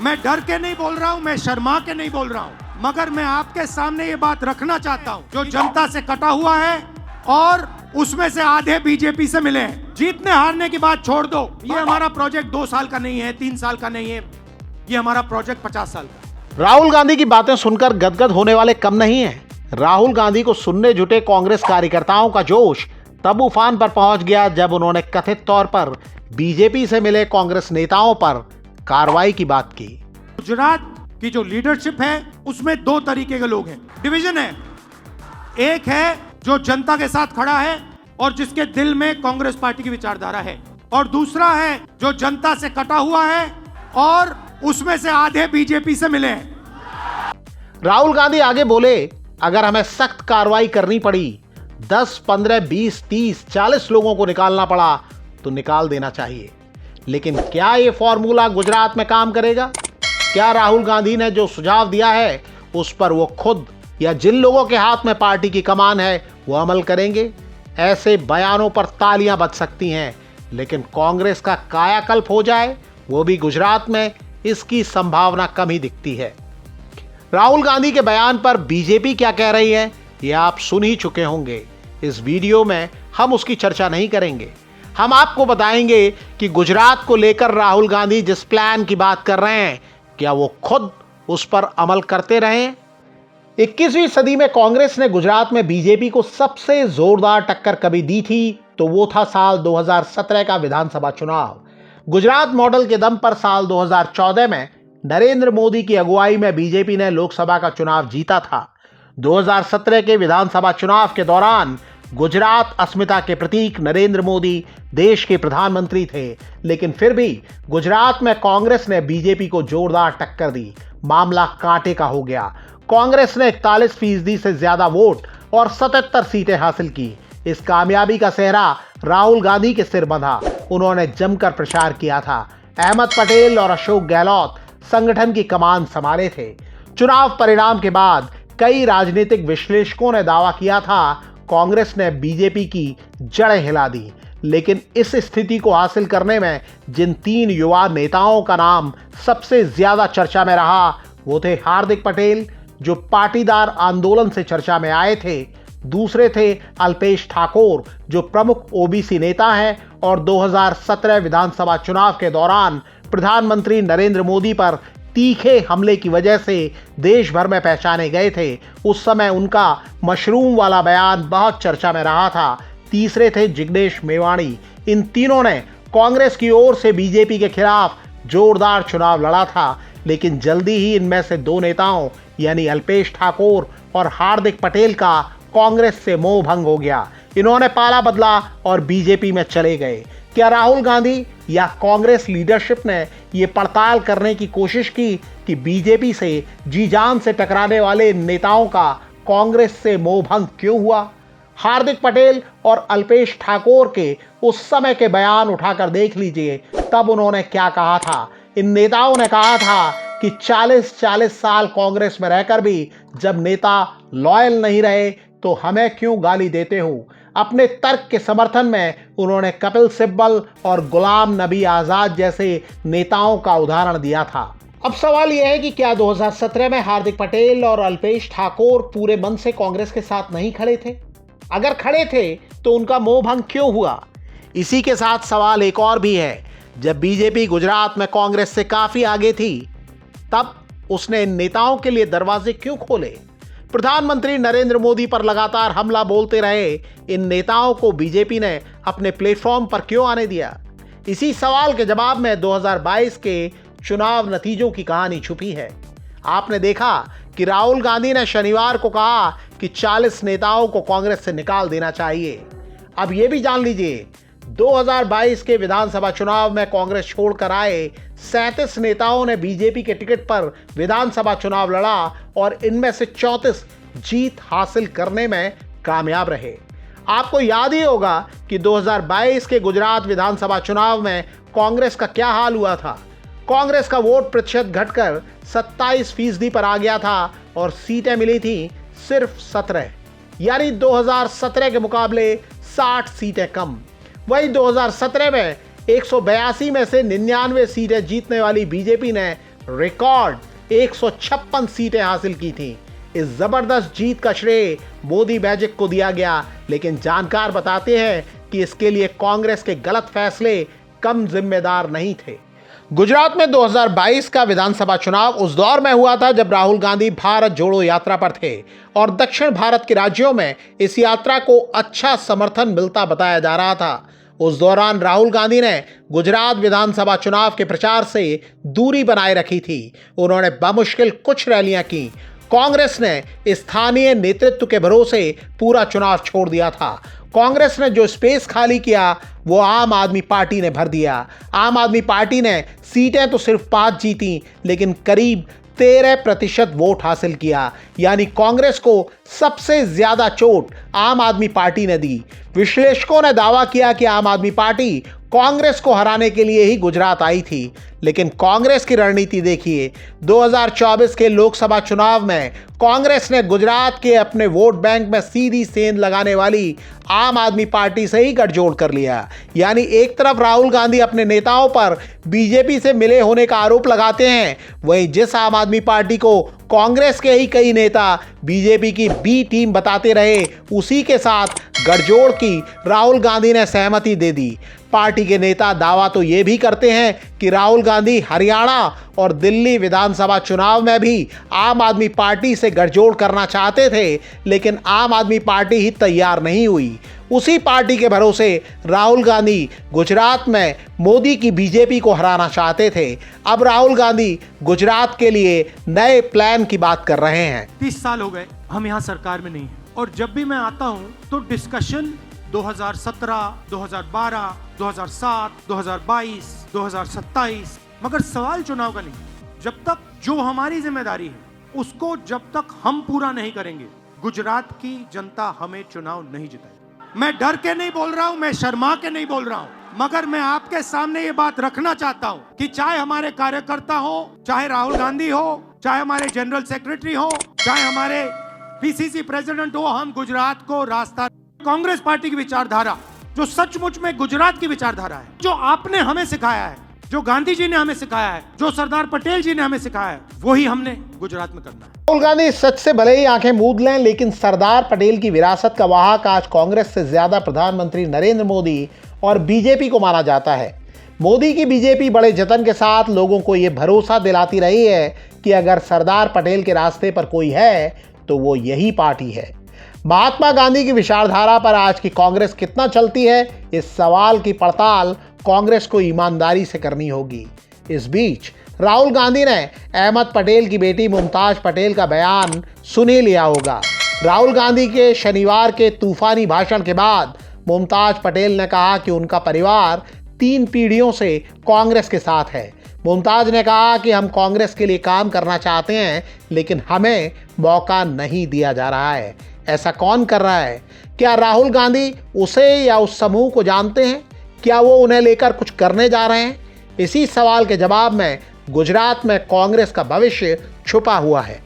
मैं डर के नहीं बोल रहा हूं, मैं शर्मा के नहीं बोल रहा हूं, मगर मैं आपके सामने ये बात रखना चाहता हूं, जो जनता से कटा हुआ है और उसमें से आधे बीजेपी से मिले हैं। जीतने हारने की बात छोड़ दो, ये हमारा प्रोजेक्ट 2 साल का नहीं है, 3 साल का नहीं है, ये हमारा प्रोजेक्ट 50 साल का। राहुल गांधी की बातें सुनकर गदगद होने वाले कम नहीं हैं। राहुल गांधी को सुनने जुटे कांग्रेस कार्यकर्ताओं का जोश तब उफान पर पहुंच गया जब उन्होंने कथित तौर पर बीजेपी से मिले कांग्रेस नेताओं पर कार्रवाई की बात की। गुजरात की जो लीडरशिप है उसमें 2 तरीके के लोग हैं, डिवीजन है। एक है जो जनता के साथ खड़ा है और जिसके दिल में कांग्रेस पार्टी की विचारधारा है, और दूसरा है जो जनता से कटा हुआ है और उसमें से आधे बीजेपी से मिले हैं। राहुल गांधी आगे बोले, अगर हमें सख्त कार्रवाई करनी पड़ी, 10, 15, 20, 30, 40 लोगों को निकालना पड़ा तो निकाल देना चाहिए। लेकिन क्या यह फॉर्मूला गुजरात में काम करेगा? क्या राहुल गांधी ने जो सुझाव दिया है उस पर वो खुद या जिन लोगों के हाथ में पार्टी की कमान है वो अमल करेंगे? ऐसे बयानों पर तालियां बज सकती हैं, लेकिन कांग्रेस का कायाकल्प हो जाए वो भी गुजरात में, इसकी संभावना कम ही दिखती है। राहुल गांधी के बयान पर बीजेपी क्या कह रही है ये आप सुन ही चुके होंगे। इस वीडियो में हम उसकी चर्चा नहीं करेंगे। हम आपको बताएंगे कि गुजरात को लेकर राहुल गांधी जिस प्लान की बात कर रहे हैं, क्या वो खुद उस पर अमल करते रहे? 21वीं सदी में कांग्रेस ने गुजरात में बीजेपी को सबसे जोरदार टक्कर कभी दी थी तो वो था साल 2017 का विधानसभा चुनाव। गुजरात मॉडल के दम पर साल 2014 में नरेंद्र मोदी की अगुवाई में बीजेपी ने लोकसभा का चुनाव जीता था। 2017 के विधानसभा चुनाव के दौरान गुजरात अस्मिता के प्रतीक नरेंद्र मोदी देश के प्रधानमंत्री थे, लेकिन फिर भी गुजरात में कांग्रेस ने बीजेपी को जोरदार टक्कर दी। मामला कांटे का हो गया। कांग्रेस ने 41% से ज्यादा वोट और 77 सीटें हासिल की। इस कामयाबी का सेहरा राहुल गांधी के सिर बंधा। उन्होंने जमकर प्रचार किया था। अहमद पटेल और अशोक गहलोत संगठन की कमान संभाले थे। चुनाव परिणाम के बाद कई राजनीतिक विश्लेषकों ने दावा किया था कांग्रेस ने बीजेपी की जड़ें हिला दी। लेकिन इस स्थिति को हासिल करने में जिन 3 युवा नेताओं का नाम सबसे ज्यादा चर्चा में रहा वो थे हार्दिक पटेल, जो पाटीदार आंदोलन से चर्चा में आए थे। दूसरे थे अल्पेश ठाकोर, जो प्रमुख ओबीसी नेता हैं और 2017 विधानसभा चुनाव के दौरान प्रधानमंत्री नरेंद्र मोदी पर तीखे हमले की वजह से देश भर में पहचाने गए थे। उस समय उनका मशरूम वाला बयान बहुत चर्चा में रहा था। तीसरे थे जिग्नेश मेवाणी। इन तीनों ने कांग्रेस की ओर से बीजेपी के खिलाफ जोरदार चुनाव लड़ा था, लेकिन जल्दी ही इनमें से 2 नेताओं यानी अल्पेश ठाकोर और हार्दिक पटेल का कांग्रेस से मोह भंग हो गया। इन्होंने पाला बदला और बीजेपी में चले गए। क्या राहुल गांधी या कांग्रेस लीडरशिप ने ये पड़ताल करने की कोशिश की कि बीजेपी से जी जान से टकराने वाले नेताओं का कांग्रेस से मोह भंग क्यों हुआ? हार्दिक पटेल और अल्पेश ठाकोर के उस समय के बयान उठाकर देख लीजिए, तब उन्होंने क्या कहा था। इन नेताओं ने कहा था कि 40 साल कांग्रेस में रहकर भी जब नेता लॉयल नहीं रहे तो हमें क्यों गाली देते हो। अपने तर्क के समर्थन में उन्होंने कपिल सिब्बल और गुलाम नबी आजाद जैसे नेताओं का उदाहरण दिया था। अब सवाल यह है कि क्या 2017 में हार्दिक पटेल और अल्पेश ठाकोर पूरे मन से कांग्रेस के साथ नहीं खड़े थे? अगर खड़े थे तो उनका मोह भंग क्यों हुआ? इसी के साथ सवाल एक और भी है, जब बीजेपी गुजरात में कांग्रेस से काफी आगे थी तब उसने इन नेताओं के लिए दरवाजे क्यों खोले? प्रधानमंत्री नरेंद्र मोदी पर लगातार हमला बोलते रहे इन नेताओं को बीजेपी ने अपने प्लेटफॉर्म पर क्यों आने दिया? इसी सवाल के जवाब में 2022 के चुनाव नतीजों की कहानी छुपी है। आपने देखा कि राहुल गांधी ने शनिवार को कहा कि 40 नेताओं को कांग्रेस से निकाल देना चाहिए। अब यह भी जान लीजिए, 2022 के विधानसभा चुनाव में कांग्रेस छोड़कर आए 37 नेताओं ने बीजेपी के टिकट पर विधानसभा चुनाव लड़ा और इनमें से 34 जीत हासिल करने में कामयाब रहे। आपको याद ही होगा कि 2022 के गुजरात विधानसभा चुनाव में कांग्रेस का क्या हाल हुआ था। कांग्रेस का वोट प्रतिशत घटकर 27% पर आ गया था और सीटें मिली थी सिर्फ 17, यानी 2017 के मुकाबले 60 सीटें कम। वहीं 2017 में 182 में से 99 सीटें जीतने वाली बीजेपी ने रिकॉर्ड 156 सीटें हासिल की थीं। इस जबरदस्त जीत का श्रेय मोदी मैजिक को दिया गया, लेकिन जानकार बताते हैं कि इसके लिए कांग्रेस के गलत फैसले कम जिम्मेदार नहीं थे। गुजरात में 2022 का विधानसभा चुनाव उस दौर में हुआ था जब राहुल गांधी भारत जोड़ो यात्रा पर थे और दक्षिण भारत के राज्यों में इस यात्रा को अच्छा समर्थन मिलता बताया जा रहा था। उस दौरान राहुल गांधी ने गुजरात विधानसभा चुनाव के प्रचार से दूरी बनाए रखी थी। उन्होंने बमुश्किल कुछ रैलियां की। कांग्रेस ने स्थानीय नेतृत्व के भरोसे पूरा चुनाव छोड़ दिया था। कांग्रेस ने जो स्पेस खाली किया वो आम आदमी पार्टी ने भर दिया। आम आदमी पार्टी ने सीटें तो सिर्फ 5 जीती, लेकिन करीब 13% वोट हासिल किया। यानी कांग्रेस को सबसे ज्यादा चोट आम आदमी पार्टी ने दी। विश्लेषकों ने दावा किया कि आम आदमी पार्टी कांग्रेस को हराने के लिए ही गुजरात आई थी, लेकिन कांग्रेस की रणनीति देखिए। 2024 के लोकसभा चुनाव में कांग्रेस ने गुजरात के अपने वोट बैंक में सीधी सेंध लगाने वाली आम आदमी पार्टी से ही गठजोड़ कर लिया। यानी एक तरफ राहुल गांधी अपने नेताओं पर बीजेपी से मिले होने का आरोप लगाते हैं, वहीं जिस आम आदमी पार्टी को कांग्रेस के ही कई नेता बीजेपी की बी टीम बताते रहे, उसी के साथ गठजोड़ की राहुल गांधी ने सहमति दे दी। पार्टी के नेता दावा तो ये भी करते हैं कि राहुल गांधी हरियाणा और दिल्ली विधानसभा चुनाव में भी आम आदमी पार्टी से गठजोड़ करना चाहते थे, लेकिन आम आदमी पार्टी ही तैयार नहीं हुई। उसी पार्टी के भरोसे राहुल गांधी गुजरात में मोदी की बीजेपी को हराना चाहते थे। अब राहुल गांधी गुजरात के लिए नए प्लान की बात कर रहे हैं। 30 साल हो गए हम यहाँ सरकार में नहीं हैं, और जब भी मैं आता हूँ तो डिस्कशन 2017, 2012, 2007, 2022, 2027, मगर सवाल चुनाव का नहीं। जब तक जो हमारी जिम्मेदारी है उसको जब तक हम पूरा नहीं करेंगे, गुजरात की जनता हमें चुनाव नहीं जिताएगी। मैं डर के नहीं बोल रहा हूं, मैं शर्मा के नहीं बोल रहा हूं, मगर मैं आपके सामने ये बात रखना चाहता हूं कि चाहे हमारे कार्यकर्ता हो, चाहे राहुल गांधी हो, चाहे हमारे जनरल सेक्रेटरी हो, चाहे हमारे पीसीसी प्रेसिडेंट हो, हम गुजरात को रास्ता, कांग्रेस पार्टी की विचारधारा जो सचमुच में गुजरात की विचारधारा है, जो आपने हमें सिखाया है, जो गांधी जी ने हमें सिखाया है, जो सरदार पटेल जी ने हमें सिखाया है, वही हमने गुजरात में करना है। राहुल गांधी सच से भले ही आंखें मूंद लें, लेकिन सरदार पटेल की विरासत का वाहक आज कांग्रेस से ज्यादा प्रधानमंत्री नरेंद्र मोदी और बीजेपी को माना जाता है। मोदी की बीजेपी बड़े जतन के साथ लोगों को यह भरोसा दिलाती रही है कि अगर सरदार पटेल के रास्ते पर कोई है तो वो यही पार्टी है। महात्मा गांधी की विचारधारा पर आज की कांग्रेस कितना चलती है, इस सवाल की पड़ताल कांग्रेस को ईमानदारी से करनी होगी। इस बीच राहुल गांधी ने अहमद पटेल की बेटी मुमताज पटेल का बयान सुन ही लिया होगा। राहुल गांधी के शनिवार के तूफानी भाषण के बाद मुमताज पटेल ने कहा कि उनका परिवार 3 पीढ़ियों से कांग्रेस के साथ है। मुमताज ने कहा कि हम कांग्रेस के लिए काम करना चाहते हैं, लेकिन हमें मौका नहीं दिया जा रहा है। ऐसा कौन कर रहा है? क्या राहुल गांधी उसे या उस समूह को जानते हैं? क्या वो उन्हें लेकर कुछ करने जा रहे हैं? इसी सवाल के जवाब में गुजरात में कांग्रेस का भविष्य छुपा हुआ है।